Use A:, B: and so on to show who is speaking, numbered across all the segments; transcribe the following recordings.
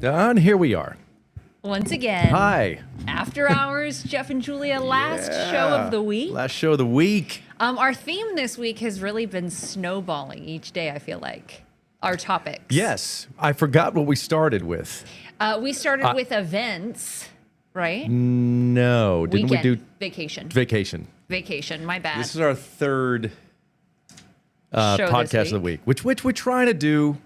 A: And here we are.
B: Once again.
A: Hi.
B: After Hours, Jeff and Julia, last show of the week.
A: Last show of the week.
B: Our theme this week has really been snowballing each day, I feel like. Our topics.
A: Yes. I forgot what we started with.
B: We started with events, right?
A: No. Didn't
B: Weekend.
A: we do
B: Vacation.
A: vacation?
B: My bad.
A: This is our third
B: Show this
A: podcast of the week, which we're trying to do.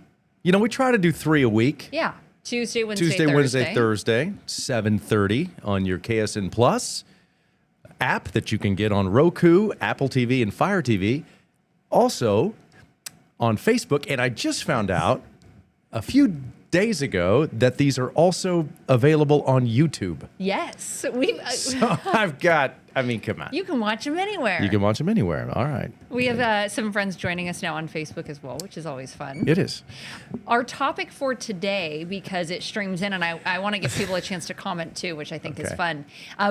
A: You know, we try to do 3 a week.
B: Yeah. Tuesday, Wednesday,
A: Wednesday, Thursday, 7:30 on your KSN Plus app that you can get on Roku, Apple TV, and Fire TV. Also on Facebook. And I just found out a few days ago that these are also available on YouTube.
B: Yes.
A: So come on.
B: You can watch them anywhere.
A: You can watch them anywhere. All right.
B: We have some friends joining us now on Facebook as well, which is always fun.
A: It is.
B: Our topic for today, because it streams in, and I want to give people a chance to comment too, which I think is fun.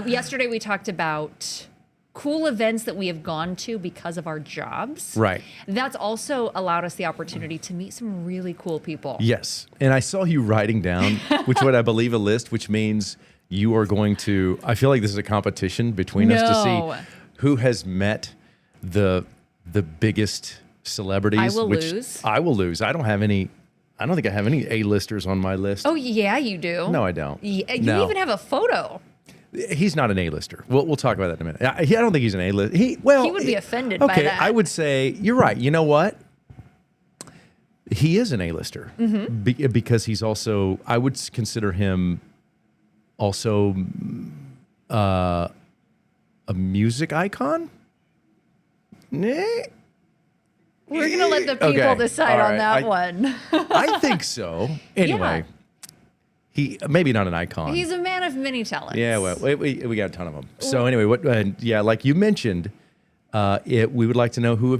B: Yesterday we talked about cool events that we have gone to because of our jobs.
A: Right.
B: That's also allowed us the opportunity to meet some really cool people.
A: Yes. And I saw you writing down, which would I believe a list, which means you are going to, I feel like this is a competition between us to see who has met the biggest celebrities.
B: I will lose.
A: I will lose. I don't think I have any A-listers on my list.
B: Oh, yeah, you do.
A: No, I don't.
B: Yeah, you
A: No.
B: even have a photo.
A: He's not an A-lister. We'll talk about that in a minute. I don't think he's an A-lister. He
B: would be offended by that.
A: I would say, you're right. You know what? He is an A-lister because he's also, I would consider him also a music icon.
B: We're going to let the people decide on that one.
A: I think so. Anyway, he maybe not an icon.
B: He's a man of many talents.
A: Yeah, well, we got a ton of them. So anyway, like you mentioned, we would like to know who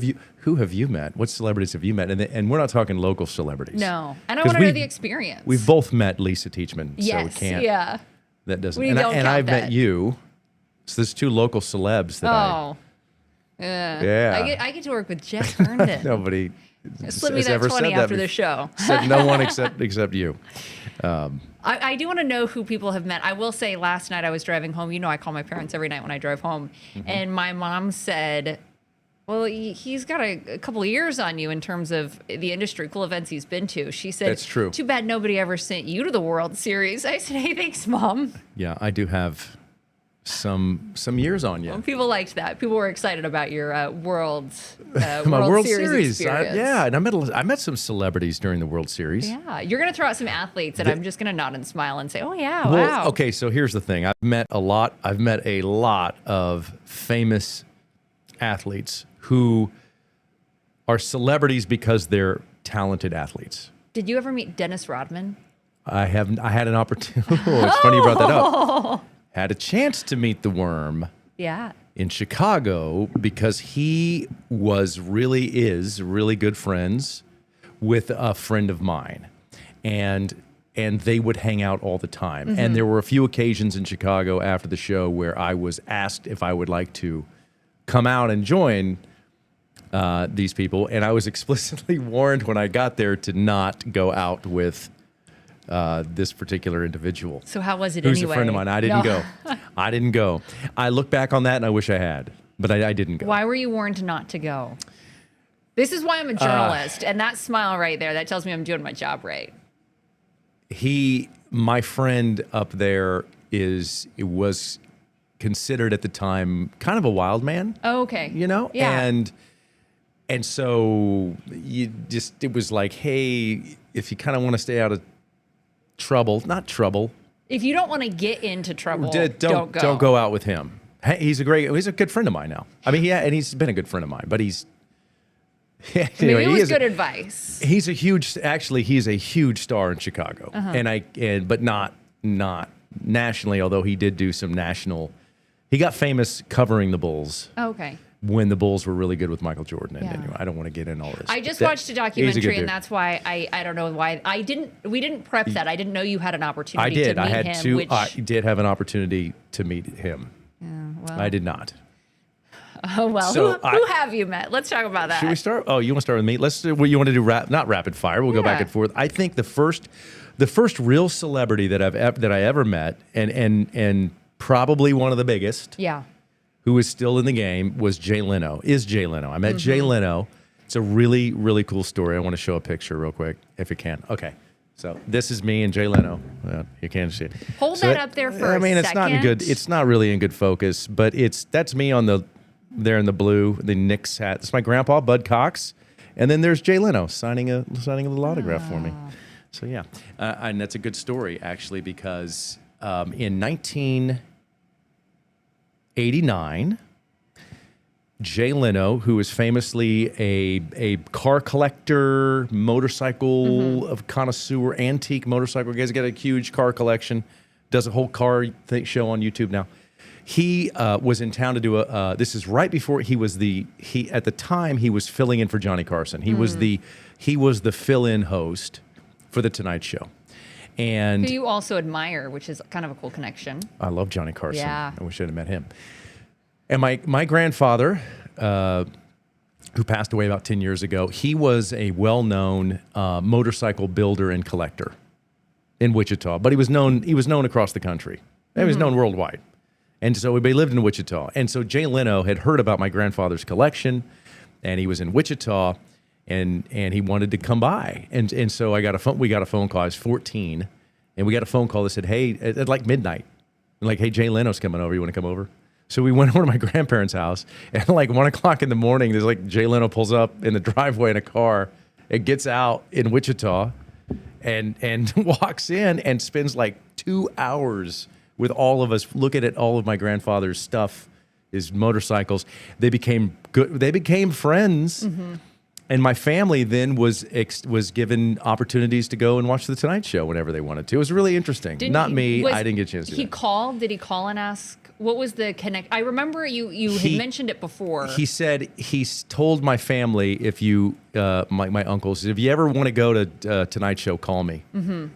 A: have you met? What celebrities have you met? And we're not talking local celebrities.
B: No, and I want to know the experience.
A: We've both met Lisa Teachman.
B: Yes,
A: so we can't.
B: yeah.
A: That doesn't.
B: And
A: I've met you. So there's 2 local celebs that
B: Yeah. I get to work with Jeff Herndon.
A: Nobody
B: slip me
A: has
B: that
A: ever
B: 20
A: said that
B: after the show.
A: Said no one except you.
B: I do want to know who people have met. I will say last night I was driving home. You know I call my parents every night when I drive home. And my mom said, well, he's got a couple of years on you in terms of the industry, cool events he's been to. She said,
A: that's true.
B: Too bad nobody ever sent you to the World Series. I said, hey, thanks, Mom.
A: Yeah, I do have some years on you.
B: Well, people liked that. People were excited about your
A: my
B: World
A: Series.
B: experience.
A: And I met some celebrities during the World Series.
B: Yeah, you're going to throw out some athletes, and I'm just going to nod and smile and say, oh, yeah,
A: Well,
B: wow.
A: okay, so here's the thing. I've met a lot of famous athletes who are celebrities because they're talented athletes.
B: Did you ever meet Dennis Rodman?
A: I had an opportunity. It's funny you brought that up. Had a chance to meet the Worm.
B: Yeah.
A: In Chicago because he is really good friends with a friend of mine, and they would hang out all the time. And there were a few occasions in Chicago after the show where I was asked if I would like to come out and join these people, and I was explicitly warned when I got there to not go out with this particular individual.
B: So how was it
A: Who's
B: anyway?
A: a friend of mine. I didn't go. I didn't go. I look back on that and I wish I had, but I didn't go.
B: Why were you warned not to go? This is why I'm a journalist, and that smile right there, that tells me I'm doing my job right.
A: My friend up there was considered at the time kind of a wild man.
B: Oh, okay.
A: You know?
B: Yeah.
A: And so it was like, hey, if you kind of want to stay out of not trouble.
B: If you don't want to get into trouble, don't go.
A: Don't go out with him. Hey, he's a good friend of mine now. I mean, and he's been a good friend of mine, but he's.
B: Anyway, it was good advice.
A: He's a huge star in Chicago, but not nationally. Although he did do some national. He got famous covering the Bulls.
B: Oh, okay.
A: When the Bulls were really good with Michael Jordan. And
B: Yeah.
A: anyway, I don't want to get in all this.
B: I just watched a documentary, and
A: dude.
B: that's why I don't know why we didn't prep that. I didn't know you had an opportunity.
A: I did.
B: To meet
A: I had
B: him,
A: two. I did have an opportunity to meet him.
B: Yeah, well.
A: I did not.
B: Oh well.
A: So
B: who have you met? Let's talk about that.
A: Should we start? Oh, you want to start with me? Let's do. Well, you want to do not rapid fire. We'll go back and forth. I think the first the first real celebrity that I ever met, and probably one of the biggest,
B: Yeah.
A: who is still in the game, was Jay Leno. Is Jay Leno? I met Jay Leno. It's a really, really cool story. I want to show a picture real quick, if you can. Okay. So this is me and Jay Leno. You can't see it.
B: Hold that up there for
A: I mean,
B: a
A: it's not in
B: second.
A: good. It's not really in good focus, but that's me there in the blue, the Knicks hat. It's my grandpa, Bud Cox, and then there's Jay Leno signing a little autograph for me. So yeah, and that's a good story actually, because in 1989. Jay Leno, who is famously a car collector, motorcycle connoisseur, antique motorcycle. He's got a huge car collection, does a whole car show on YouTube now. He was in town to do this is right before at the time he was filling in for Johnny Carson. He was the fill-in host for the Tonight Show. And
B: Who you also admire, which is kind of a cool connection.
A: I love Johnny Carson.
B: Yeah.
A: I wish I'd have met him. And my grandfather, who passed away about 10 years ago, he was a well-known motorcycle builder and collector in Wichita. But he was known across the country. He was known worldwide. And so he lived in Wichita. And so Jay Leno had heard about my grandfather's collection, and he was in Wichita, and he wanted to come by. And so we got a phone call. I was 14, and we got a phone call that said, hey, at like midnight, like, hey, Jay Leno's coming over. You want to come over? So we went over to my grandparents' house, and like 1 o'clock in the morning, there's like Jay Leno pulls up in the driveway in a car and gets out in Wichita and walks in and spends like 2 hours with all of us looking at all of my grandfather's stuff, his motorcycles. They became good. They became friends. And my family then was given opportunities to go and watch The Tonight Show whenever they wanted to. It was really interesting. I didn't get a chance to do that.
B: Did he call and ask? What was the connect? I remember you had mentioned it before.
A: He said he's told my family, if you, my uncles, if you ever want to go to Tonight Show, call me. And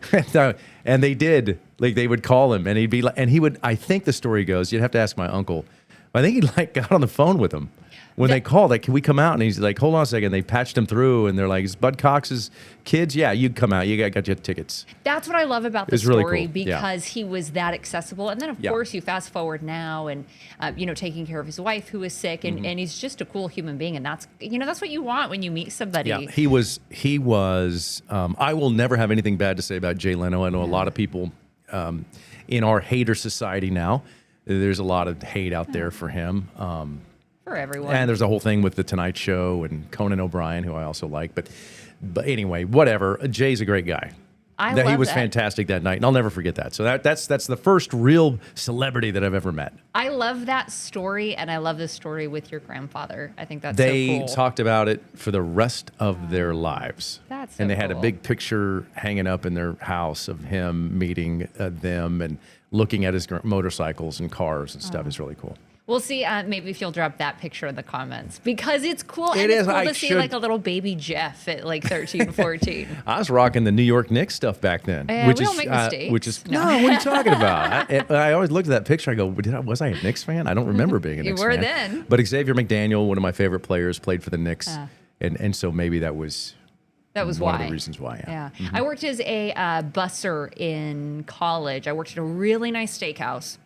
A: they did. Like, they would call him, and he'd be like, and he would. I think the story goes, you'd have to ask my uncle. I think he like got on the phone with him. When they called, like, can we come out? And he's like, hold on a second. They patched him through, and they're like, is Bud Cox's kids? Yeah, you come out. You got your tickets.
B: That's what I love about the
A: really
B: story,
A: cool.
B: because he was that accessible. And then, of course, you fast forward now and, taking care of his wife who is sick, and he's just a cool human being. And that's what you want when you meet somebody.
A: Yeah, he was, I will never have anything bad to say about Jay Leno. I know a lot of people in our hater society now, there's a lot of hate out there for him.
B: For everyone.
A: And there's a whole thing with The Tonight Show and Conan O'Brien, who I also like. But anyway, whatever. Jay's a great guy. He was fantastic that night, and I'll never forget that. So that's the first real celebrity that I've ever met.
B: I love that story, and I love this story with your grandfather. I think that's
A: they
B: so cool.
A: talked about it for the rest of their lives.
B: That's so
A: and they had a
B: cool.
A: big picture hanging up in their house of him meeting them and looking at his motorcycles and cars and stuff. Is really cool.
B: We'll see. Maybe if you'll drop that picture in the comments, because it's cool.
A: It
B: and
A: is.
B: It's cool
A: I
B: to see like a little baby Jeff at like 13, 14.
A: I was rocking the New York Knicks stuff back then.
B: We don't make mistakes.
A: No, what are you talking about? I always looked at that picture. I go, was I a Knicks fan? I don't remember being a Knicks fan.
B: You were then.
A: But Xavier McDaniel, one of my favorite players, played for the Knicks, and so maybe that was one of the reasons why.
B: Yeah. I worked as a busser in college. I worked at a really nice steakhouse.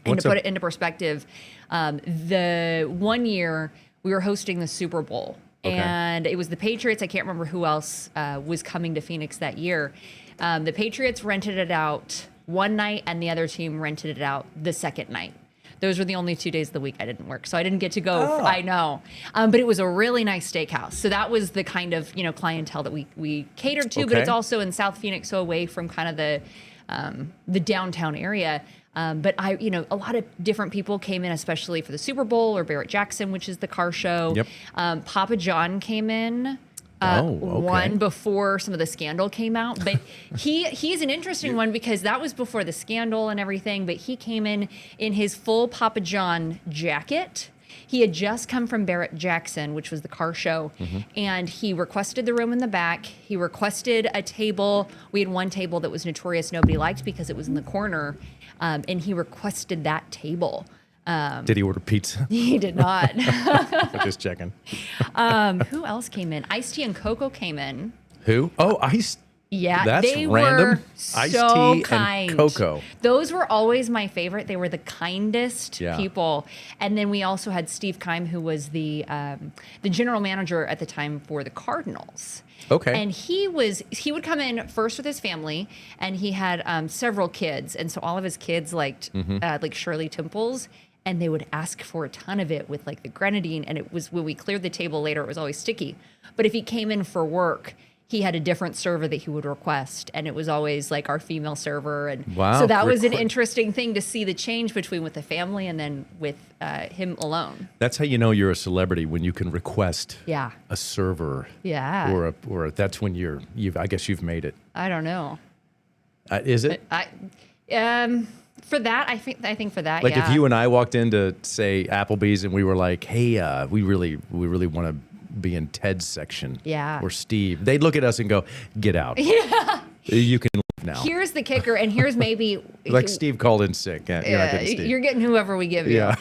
B: And to put it into perspective, the one year we were hosting the Super Bowl, and it was the Patriots. I can't remember who else was coming to Phoenix that year. The Patriots rented it out one night, and the other team rented it out the second night. Those were the only 2 days of the week I didn't work, so I didn't get to go. I know, but it was a really nice steakhouse. So that was the kind of clientele that we catered to. But it's also in South Phoenix, so away from kind of the downtown area. But a lot of different people came in, especially for the Super Bowl or Barrett Jackson, which is the car show.
A: Yep.
B: Papa John came in. One before some of the scandal came out, but he's an interesting one because that was before the scandal and everything. But he came in his full Papa John jacket. He had just come from Barrett Jackson, which was the car show, and he requested the room in the back. He requested a table. We had one table that was notorious nobody liked because it was in the corner, and he requested that table.
A: Did he order pizza?
B: He did not.
A: Just checking.
B: Who else came in? Iced Tea and Coco came in.
A: Who? Oh, Ice.
B: Yeah,
A: That's
B: they
A: random.
B: were
A: Iced
B: so
A: tea
B: kind.
A: and cocoa.
B: Those were always my favorite. They were the kindest
A: Yeah.
B: people. And then we also had Steve Keim, who was the general manager at the time for the Cardinals.
A: Okay.
B: And he would come in first with his family, and he had several kids, and so all of his kids liked like Shirley Temples. And they would ask for a ton of it with like the grenadine, and it was when we cleared the table later, it was always sticky. But if he came in for work, he had a different server that he would request, and it was always like our female server. And
A: Wow,
B: so that was an interesting thing to see the change between with the family and then with him alone.
A: That's how you know you're a celebrity, when you can request
B: Yeah.
A: a server.
B: Yeah.
A: Or that's when I guess you've made it.
B: I don't know.
A: Is it?
B: For that, I think for that,
A: Like
B: yeah.
A: if you and I walked into, say, Applebee's, and we were like, "Hey, we really want to be in Ted's section,"
B: Yeah.
A: or Steve, they'd look at us and go, "Get out! Yeah, you can leave now."
B: Here's the kicker, and here's maybe
A: Like Steve called in sick. Yeah, you're not getting Steve.
B: You're getting whoever we give you.
A: Yeah.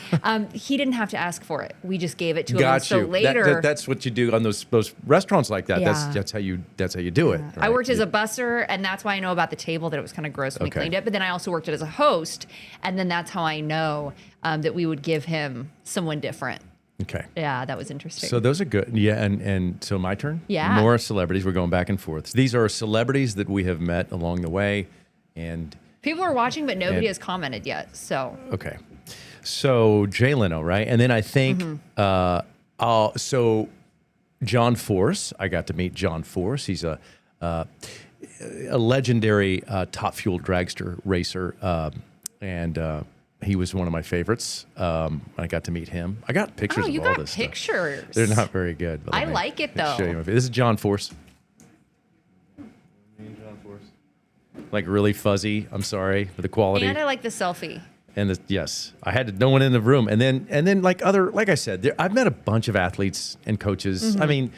B: He didn't have to ask for it. We just gave it to him.
A: Got
B: And so
A: you.
B: later,
A: That's what you do on those restaurants like that.
B: Yeah.
A: That's how you do it.
B: I
A: right?
B: worked as a busser, and that's why I know about the table, that it was kind of gross when we
A: Okay.
B: cleaned it. But then I also worked it as a host, and then that's how I know that we would give him someone different.
A: Okay.
B: Yeah, that was interesting.
A: So those are good. Yeah, and so my turn?
B: Yeah.
A: More celebrities. We're going back and forth. These are celebrities that we have met along the way. And
B: people are watching, but nobody
A: and-
B: has commented yet. So
A: okay. So Jay Leno, right? And then I think so John Force. I got to meet John Force. He's a legendary top fuel dragster racer. And he was one of my favorites. I got to meet him. I got pictures
B: you
A: of all
B: got
A: this stuff.
B: pictures.
A: They're not very good. But
B: I
A: let me
B: like it, though.
A: show you my- This is John Force. John Force. Like really fuzzy. I'm sorry for the quality.
B: And I like the selfie.
A: And yes, I had no one in the room. And then like I said, I've met a bunch of athletes and coaches. I mean,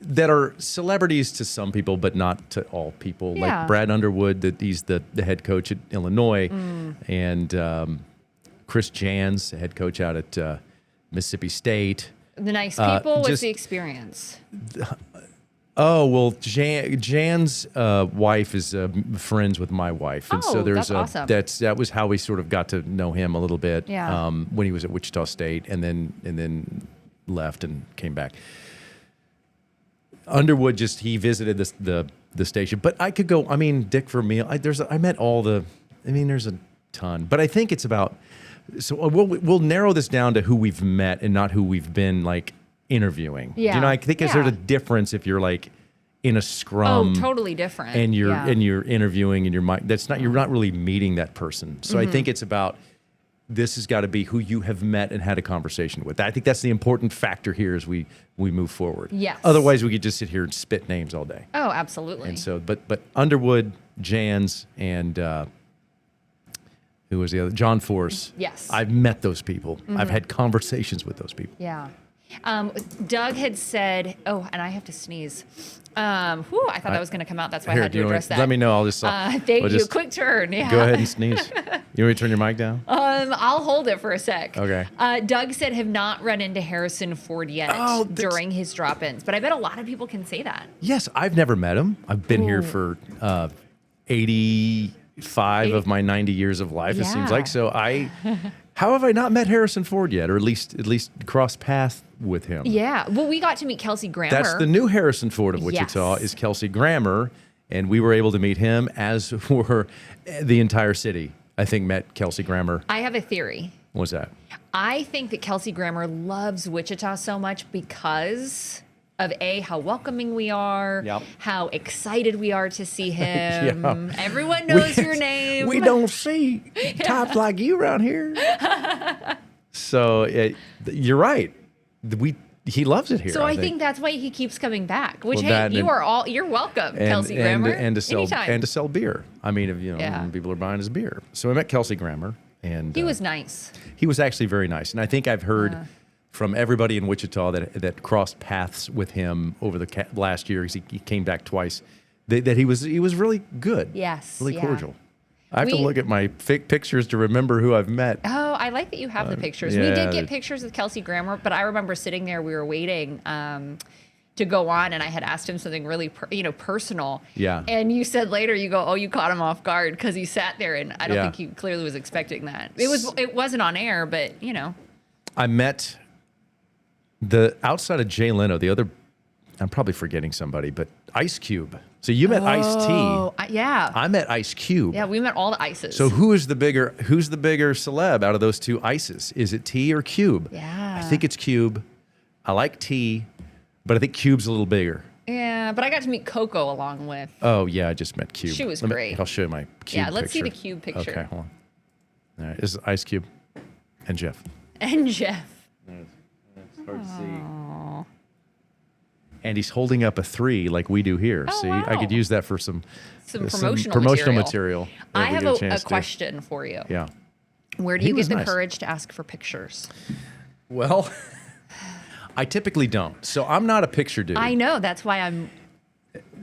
A: that are celebrities to some people, but not to all people.
B: Yeah.
A: Like Brad Underwood, that he's the head coach at Illinois, and Chris Jans, the head coach out at Mississippi State.
B: The nice people. What's
A: just-
B: the experience?
A: Oh, well, Jan's wife is friends with my wife. And so
B: Oh,
A: there's
B: that's awesome.
A: that was how we sort of got to know him a little bit
B: Yeah.
A: when he was at Wichita State and then left and came back. Underwood he visited the station. But I could go, I mean, Dick Vermeil, I met all there's a ton. But I think it's about, so we'll narrow this down to who we've met and not who we've been like interviewing.
B: Yeah.
A: You know, I think there's
B: Yeah.
A: a difference if you're like in a scrum
B: Totally different.
A: and you're
B: Yeah.
A: and you're interviewing and you're not really meeting that person. So
B: Mm-hmm.
A: I think it's about, this has got to be who you have met and had a conversation with. I think that's the important factor here as we move forward.
B: Yes.
A: Otherwise, we could just sit here and spit names all day.
B: Oh, absolutely.
A: And so, but Underwood, Jans, and who was the other? John Force.
B: Yes.
A: I've met those people. I've had conversations with those people.
B: Yeah. Doug had said, oh, and I have to sneeze. I thought that was going to come out. That's why I had to address that.
A: Let me know. I'll just.
B: Thank
A: we'll
B: you.
A: just
B: Quick turn. Yeah.
A: Go ahead and sneeze. You want me to turn your mic down?
B: I'll hold it for a sec.
A: Okay.
B: Doug said have not run into Harrison Ford yet during his drop-ins, but I bet a lot of people can say that.
A: Yes, I've never met him. I've been here for 85 of my 90 years of life. It seems
B: Yeah.
A: like. So how have I not met Harrison Ford yet, or at least crossed paths with him?
B: Yeah. Well, we got to meet Kelsey Grammer.
A: That's the new Harrison Ford of Wichita,
B: Yes.
A: is Kelsey Grammer, and we were able to meet him, as were the entire city. I think met Kelsey Grammer.
B: I have a theory.
A: What was that?
B: I think that Kelsey Grammer loves Wichita so much because of how welcoming we are,
A: Yep.
B: how excited we are to see him.
A: Yeah.
B: Everyone knows your name.
A: We don't see types like you around here. So you're right. He loves it here.
B: So I think that's why he keeps coming back. Which
A: Well, that
B: you're welcome, Kelsey Grammer.
A: and to sell
B: anytime.
A: and to sell beer. I mean, if
B: Yeah.
A: people are buying his beer. So we met Kelsey Grammer, and
B: He was nice.
A: he was actually very nice. And I think I've heard from everybody in Wichita that crossed paths with him over the last year. He came back twice. That he was really good.
B: Yes,
A: really
B: yeah.
A: cordial. I have to
B: We-
A: look at my pictures to remember who I've met.
B: Oh, I like that you have the pictures. We
A: yeah,
B: did get pictures with Kelsey Grammer, but I remember sitting there. We were waiting to go on, and I had asked him something really, personal.
A: Yeah.
B: And you said later, you go, "Oh, you caught him off guard because he sat there," and I don't
A: Yeah.
B: think he clearly was expecting that. It wasn't on air, but
A: I met outside of Jay Leno, the other, I'm probably forgetting somebody, but Ice Cube. So you met Ice-T.
B: Yeah.
A: I met Ice Cube.
B: Yeah, we met all the Ices.
A: So who's the bigger celeb out of those two Ices? Is it T or Cube?
B: Yeah.
A: I think it's Cube. I like T, but I think Cube's a little bigger.
B: Yeah, but I got to meet Coco along with.
A: Oh yeah, I just met Cube.
B: She was great.
A: I'll show you my Cube.
B: Yeah, let's see
A: picture.
B: the Cube picture.
A: Okay, hold on. All right, this is Ice Cube and Jeff.
B: And Jeff.
A: It's hard to see. And he's holding up a 3 like we do here.
B: Oh,
A: See,
B: wow.
A: I could use that for some
B: promotional
A: material.
B: I
A: if we
B: have
A: get
B: a
A: chance to.
B: question for you.
A: Yeah.
B: Where do
A: He
B: you
A: was
B: get the
A: nice.
B: courage to ask for pictures?
A: Well, I typically don't. So I'm not a picture dude.
B: I know. That's why I'm.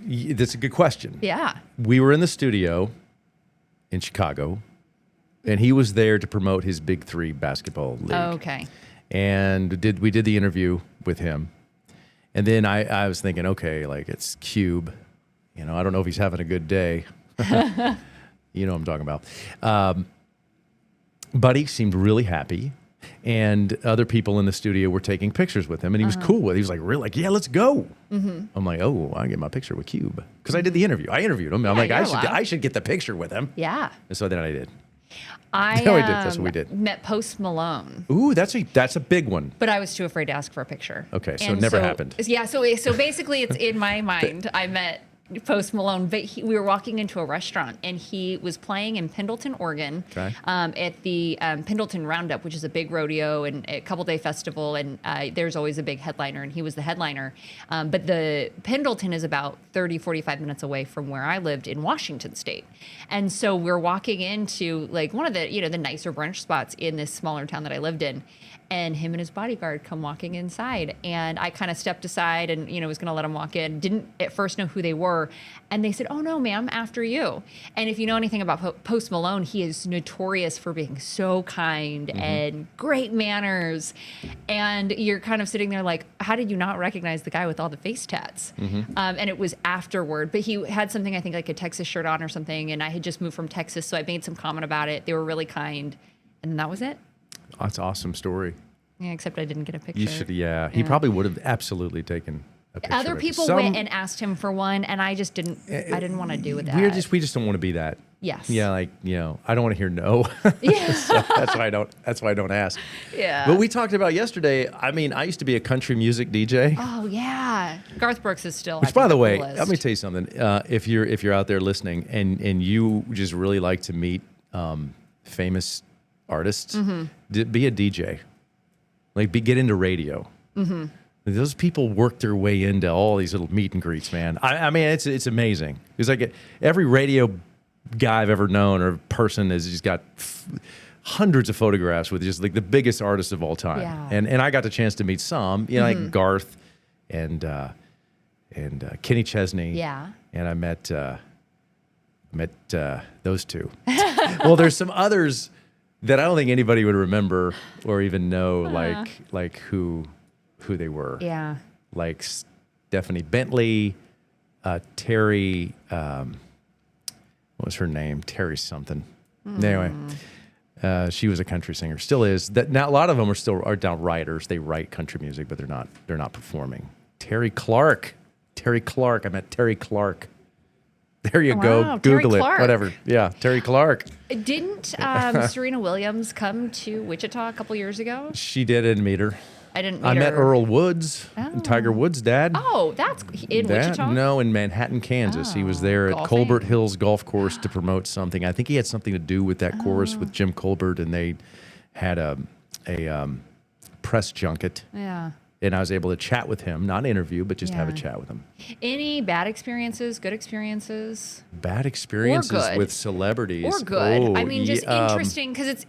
A: That's a good question.
B: Yeah.
A: We were in the studio in Chicago, and he was there to promote his Big 3 basketball league.
B: Oh, okay.
A: And we did the interview with him. And then I was thinking, okay, like it's Cube. I don't know if he's having a good day. You know what I'm talking about. Buddy seemed really happy. And other people in the studio were taking pictures with him. And he was cool with it. He was like, really? Like, yeah, let's go. Mm-hmm. I'm like, oh, I'll get my picture with Cube. Because I did the interview. I interviewed him. I'm like, I should get the picture with him.
B: Yeah.
A: And so then I did.
B: I
A: That's what we did.
B: met Post Malone.
A: Ooh, that's a big one.
B: But I was too afraid to ask for a picture.
A: Okay, so it never happened.
B: Yeah, so basically it's in my mind. I met Post Malone, but we were walking into a restaurant, and he was playing in Pendleton, Oregon, at the Pendleton Roundup, which is a big rodeo and a couple-day festival, and there's always a big headliner, and he was the headliner. But the Pendleton is about 30, 45 minutes away from where I lived in Washington State. And so we're walking into like one of the, the nicer brunch spots in this smaller town that I lived in. And him and his bodyguard come walking inside. And I kind of stepped aside and, was going to let him walk in. Didn't at first know who they were. And they said, "Oh, no, ma'am, after you." And if you know anything about Post Malone, he is notorious for being so kind and great manners. And you're kind of sitting there like, how did you not recognize the guy with all the face tats? And it was afterward. But he had something, I think, like a Texas shirt on or something. And I had just moved from Texas, so I made some comment about it. They were really kind. And that was it.
A: That's an awesome story.
B: Yeah, except I didn't get a picture.
A: You should, yeah. He probably would have absolutely taken a picture.
B: Other people went and asked him for one, and I just didn't. I didn't want to do with that.
A: We just don't want to be that.
B: Yes.
A: Yeah, like I don't want to hear no.
B: Yeah.
A: So that's why I don't ask.
B: Yeah.
A: But we talked about yesterday. I mean, I used to be a country music DJ.
B: Oh yeah, Garth Brooks is still.
A: Which, by the way, let me tell you something. If you're out there listening and you just really like to meet famous artists, be a DJ. Like, get into radio. Those people work their way into all these little meet and greets, man. I mean, it's amazing. It's like every radio guy I've ever known or person has just got hundreds of photographs with just like the biggest artists of all time.
B: Yeah.
A: And I got the chance to meet some, like Garth and Kenny Chesney.
B: Yeah.
A: And I met those two. Well, there's some others that I don't think anybody would remember or even know, like who they were.
B: Yeah.
A: Like Stephanie Bentley, Terry. What was her name? Terry something. Anyway, she was a country singer. Still is. That now a lot of them are now writers. They write country music, but they're not performing. Terry Clark. I met Terry Clark. There you go. Google it. Whatever. Yeah, Terry Clark.
B: Didn't Serena Williams come to Wichita a couple years ago?
A: She did. I didn't meet her.
B: I didn't meet her.
A: I met Earl Woods, Tiger Woods' dad.
B: Oh, that's in Wichita?
A: No, in Manhattan, Kansas. He was there at Colbert Hills Golf Course to promote something. I think he had something to do with that course with Jim Colbert, and they had a press junket.
B: Yeah.
A: And I was able to chat with him, not interview, but just have a chat with him.
B: Any bad experiences, good experiences?
A: Bad experiences with celebrities.
B: Or good.
A: Oh,
B: I mean, just interesting because it's,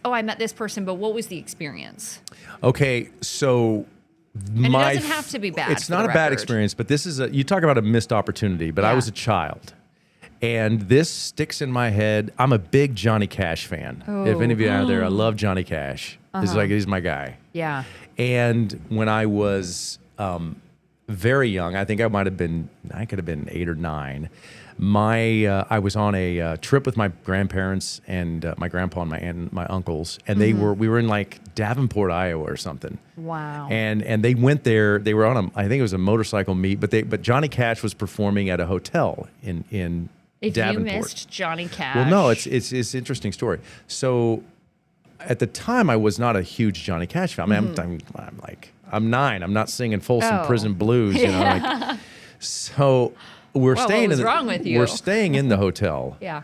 B: I met this person, but what was the experience?
A: Okay, so
B: and it doesn't have to be bad.
A: It's not a bad experience, but this is you talk about a missed opportunity, but I was a child. And this sticks in my head. I'm a big Johnny Cash fan. Oh. If any of you out there, I love Johnny Cash. He's my guy.
B: Yeah.
A: And when I was very young. I think I could have been 8 or 9. I was on a trip with my grandparents and my grandpa and my aunt and my uncles, and we were in like Davenport, Iowa or something.
B: Wow.
A: And they went there. They were on I think it was a motorcycle meet, but Johnny Cash was performing at a hotel in
B: if
A: Davenport.
B: you missed Johnny Cash.
A: Well, no, it's an interesting story. So at the time, I was not a huge Johnny Cash fan. I mean, I'm 9. I'm not singing Folsom Prison Blues, you know. Like, so we're staying we're staying in the hotel
B: Yeah.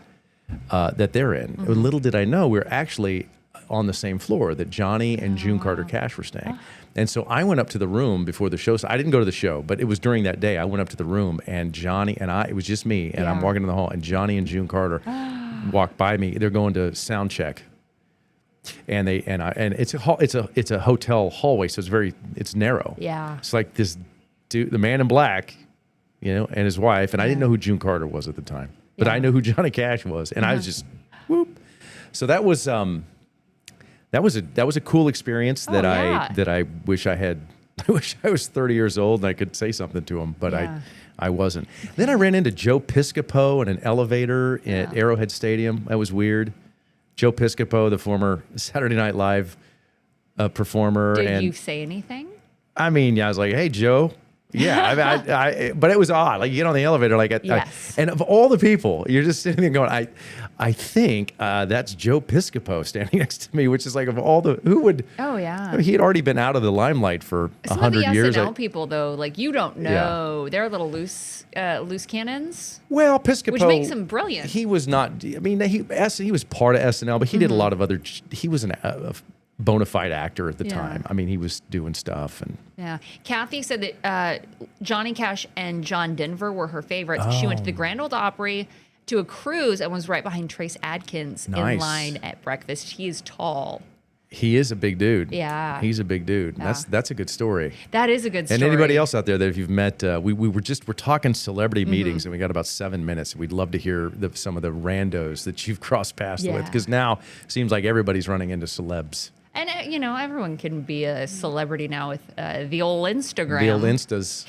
A: that they're in. Little did I know, we're actually on the same floor that Johnny and June Carter Cash were staying. And so I went up to the room before the show. So I didn't go to the show, but it was during that day. I went up to the room, and Johnny and it was just me, and I'm walking in the hall, and Johnny and June Carter walked by me. They're going to sound check. And it's a hotel hallway, so it's narrow.
B: Yeah.
A: It's like this dude, the man in black, you know, and his wife, and I didn't know who June Carter was at the time, but I knew who Johnny Cash was, and I was just whoop. So that was a cool experience that I wish I had. I wish I was 30 years old and I could say something to him, but I wasn't. Then I ran into Joe Piscopo in an elevator at Arrowhead Stadium. That was weird. Joe Piscopo, the former Saturday Night Live performer.
B: Did you say anything?
A: I mean, I was like, "Hey, Joe." Yeah, but it was odd. Like you get on the elevator, like, and of all the people, you're just sitting there going, I think that's Joe Piscopo standing next to me, which is like of all the who would.
B: Oh yeah.
A: I mean, he had already been out of the limelight for 100 years.
B: Some of the SNL people, though, like you don't know, they're a little loose cannons.
A: Well, Piscopo,
B: which makes him brilliant.
A: He was not. I mean, he was part of SNL, but he did a lot of other. He was a bona fide actor at the time. I mean, he was doing stuff. And
B: Kathy said that Johnny Cash and John Denver were her favorites. She went to the Grand Ole Opry, to a cruise, and was right behind Trace Adkins in line at breakfast. He is tall.
A: He is a big dude.
B: Yeah.
A: He's a big dude. Yeah. That's a good story.
B: That is a good story.
A: And anybody else out there that if you've met, we're talking celebrity meetings, and we got about 7 minutes. We'd love to hear some of the randos that you've crossed paths with, because now it seems like everybody's running into celebs.
B: And, everyone can be a celebrity now with the old Instagram.
A: The old Instas.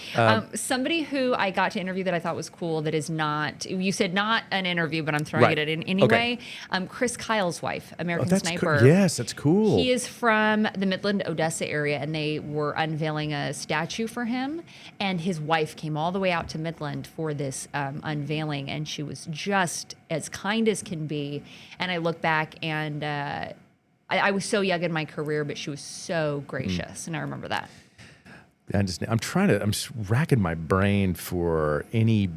B: Somebody who I got to interview that I thought was cool that is not, you said not an interview, but I'm throwing it in anyway. Okay. Chris Kyle's wife, American Sniper.
A: Yes, that's cool.
B: He is from the Midland, Odessa area, and they were unveiling a statue for him. And his wife came all the way out to Midland for this unveiling, and she was just as kind as can be. And I look back and... I was so young in my career, but she was so gracious, and I remember that.
A: I'm just racking my brain for any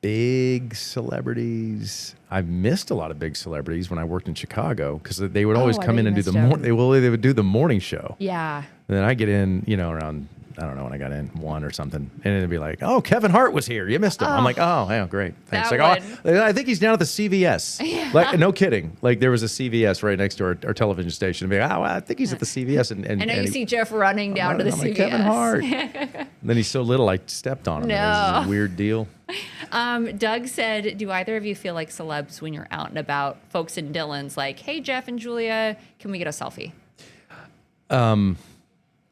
A: big celebrities. I've missed a lot of big celebrities when I worked in Chicago, because they would always come in and do the morning. They would do the morning show.
B: Yeah.
A: And then I get in, around, I don't know when I got in, 1 or something, and it'd be like, "Oh, Kevin Hart was here. You missed him." I'm like, "Oh, yeah, great, thanks." Like, I think he's down at the CVS. Yeah. Like, no kidding. Like, there was a CVS right next to our television station. And be like, "Oh, I think he's at the CVS." And
B: you see Jeff running down to the CVS.
A: Like, Kevin Hart. And then he's so little, I stepped on him.
B: No.
A: It was a weird deal.
B: Doug said, "Do either of you feel like celebs when you're out and about? Folks in Dillon's like, 'Hey, Jeff and Julia, can we get a selfie?'"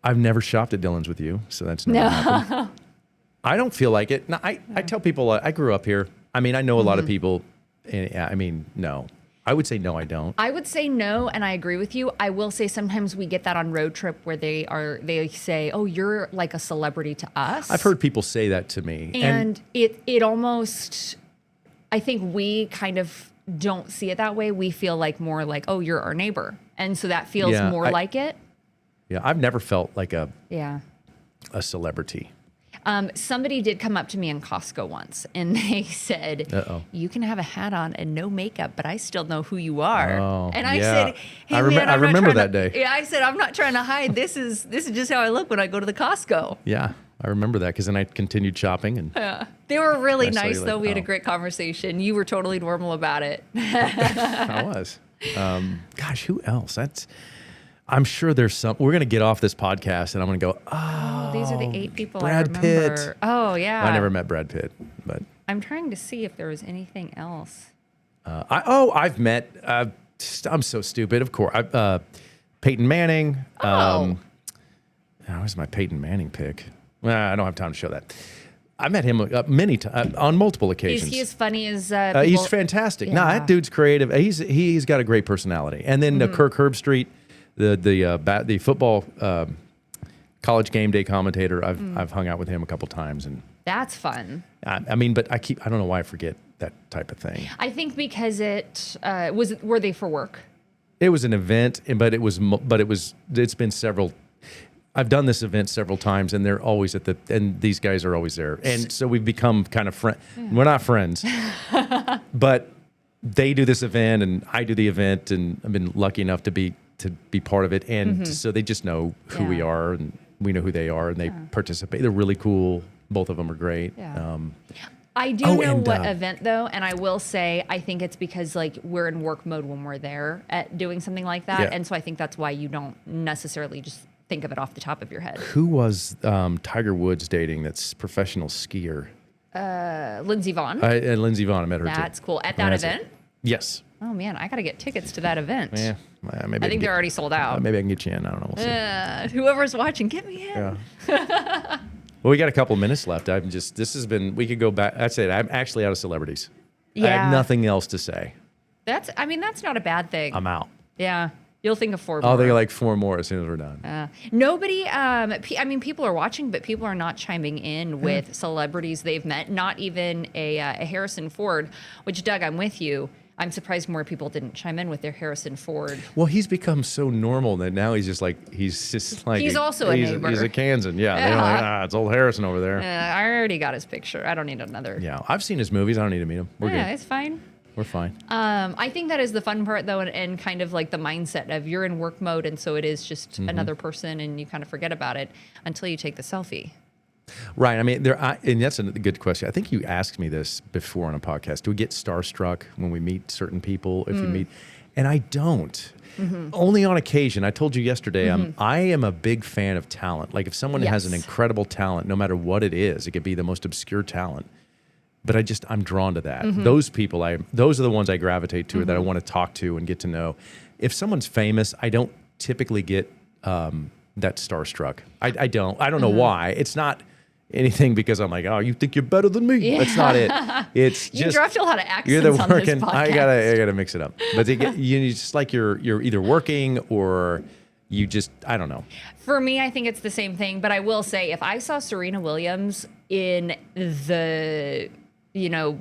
A: I've never shopped at Dillon's with you, so that's never happened. I don't feel like it. No, I tell people I grew up here. I mean, I know a lot of people. I mean, no. I would say no, I don't.
B: I would say no, and I agree with you. I will say sometimes we get that on road trip where they say, "Oh, you're like a celebrity to us."
A: I've heard people say that to me.
B: And it almost, I think we kind of don't see it that way. We feel like more like, "Oh, you're our neighbor." And so that feels more like it.
A: Yeah, I've never felt like a celebrity.
B: Somebody did come up to me in Costco once, and they said, "You can have a hat on and no makeup, but I still know who you are."
A: Oh,
B: and I said, "Hey,
A: I remember that day.
B: Yeah, I said, "I'm not trying to hide. This is just how I look when I go to the Costco."
A: Yeah, I remember that, because then I continued shopping, and
B: they were really nice, though. We had a great conversation. You were totally normal about it.
A: I was. Gosh, who else? I'm sure there's some. We're going to get off this podcast, and I'm going to go, "Oh,
B: these are the 8 people
A: Brad
B: I remember."
A: Pitt.
B: Oh, yeah.
A: I never met Brad Pitt, but
B: I'm trying to see if there was anything else.
A: I've met. I'm so stupid. Of course, Peyton Manning. That was my Peyton Manning pick. Well, I don't have time to show that. I met him many times on multiple
B: Is
A: occasions.
B: he as funny as
A: He's
B: people?
A: fantastic.
B: Yeah.
A: No, that dude's creative. He's got a great personality. And then Kirk Herbstreit, the football college game day commentator. I've hung out with him a couple times, and
B: That's fun.
A: I mean, but I don't know why I forget that type of thing.
B: I think because were they for work?
A: It was an event, it's been several. I've done this event several times, and they're always and these guys are always there, and so we've become kind of friends. We're not friends, but they do this event, and I do the event, and I've been lucky enough to be part of it, and so they just know who we are, and we know who they are, and they participate. They're really cool. Both of them are great.
B: Yeah. I do know what event though, and I will say I think it's because like we're in work mode when we're there at doing something like that, and so I think that's why you don't necessarily just think of it off the top of your head.
A: Who was Tiger Woods dating? That's professional skier.
B: Lindsey Vonn.
A: Lindsey Vonn. I met her too.
B: That's cool. At that event?
A: Yes.
B: Oh man, I got to get tickets to that event.
A: Yeah. Maybe
B: I think they're already sold out.
A: Maybe I can get you in. I don't know. We'll see.
B: Whoever's watching, get me in.
A: Yeah. Well, we got a couple minutes left. We could go back. That's it. I'm actually out of celebrities.
B: Yeah.
A: I have nothing else to say.
B: That's not a bad thing.
A: I'm out.
B: Yeah. You'll think of 4 more.
A: I'll think of like 4 more as soon as we're done.
B: Nobody, people are watching, but people are not chiming in with celebrities they've met. Not even a Harrison Ford, which, Doug, I'm with you. I'm surprised more people didn't chime in with their Harrison Ford.
A: Well, he's become so normal that now he's also a neighbor. He's a Kansan. Yeah. They're like, it's old Harrison over there.
B: I already got his picture. I don't need another.
A: Yeah. I've seen his movies. I don't need to meet him. We're good.
B: Yeah, it's fine.
A: We're fine.
B: I think that is the fun part, though, and kind of like the mindset of you're in work mode, and so it is just another person, and you kind of forget about it until you take the selfie.
A: Right. I mean, and that's a good question. I think you asked me this before on a podcast. Do we get starstruck when we meet certain people? If you meet, and I don't. Only on occasion. I told you yesterday. I am a big fan of talent. Like if someone has an incredible talent, no matter what it is, it could be the most obscure talent. But I'm drawn to that. Those people, those are the ones I gravitate to, that I want to talk to and get to know. If someone's famous, I don't typically get that starstruck. I don't know why. It's not anything because I'm like, oh, you think you're better than me. Yeah. That's not it. It's
B: you
A: just
B: dropped a lot of accents
A: you're the
B: on
A: working.
B: this podcast.
A: I gotta mix it up. But you just like you're either working or you just I don't know.
B: For me, I think it's the same thing. But I will say, if I saw Serena Williams in the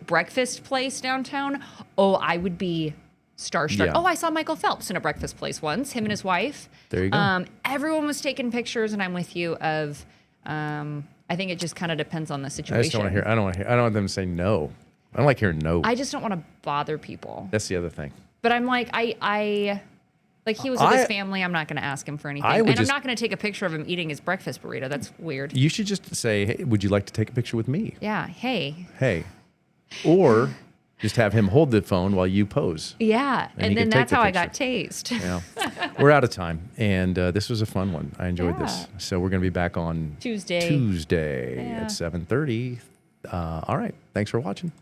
B: breakfast place downtown, I would be starstruck.
A: Yeah.
B: I saw Michael Phelps in a breakfast place once, him and his wife.
A: There you go.
B: Everyone was taking pictures, and I'm with you I think it just kind of depends on the situation.
A: I just don't want to hear. I don't want them to say no. I don't like hearing no.
B: I just don't want to bother people.
A: That's the other thing.
B: But I'm like, like he was with his family. I'm not going to ask him for anything. I'm not going to take a picture of him eating his breakfast burrito. That's weird.
A: You should just say, hey, would you like to take a picture with me?
B: Yeah. Hey.
A: Or just have him hold the phone while you pose.
B: Yeah. And then that's how I got tased.
A: Yeah. We're out of time. And this was a fun one. I enjoyed this. So we're going to be back on
B: Tuesday
A: at 7:30. All right. Thanks for watching.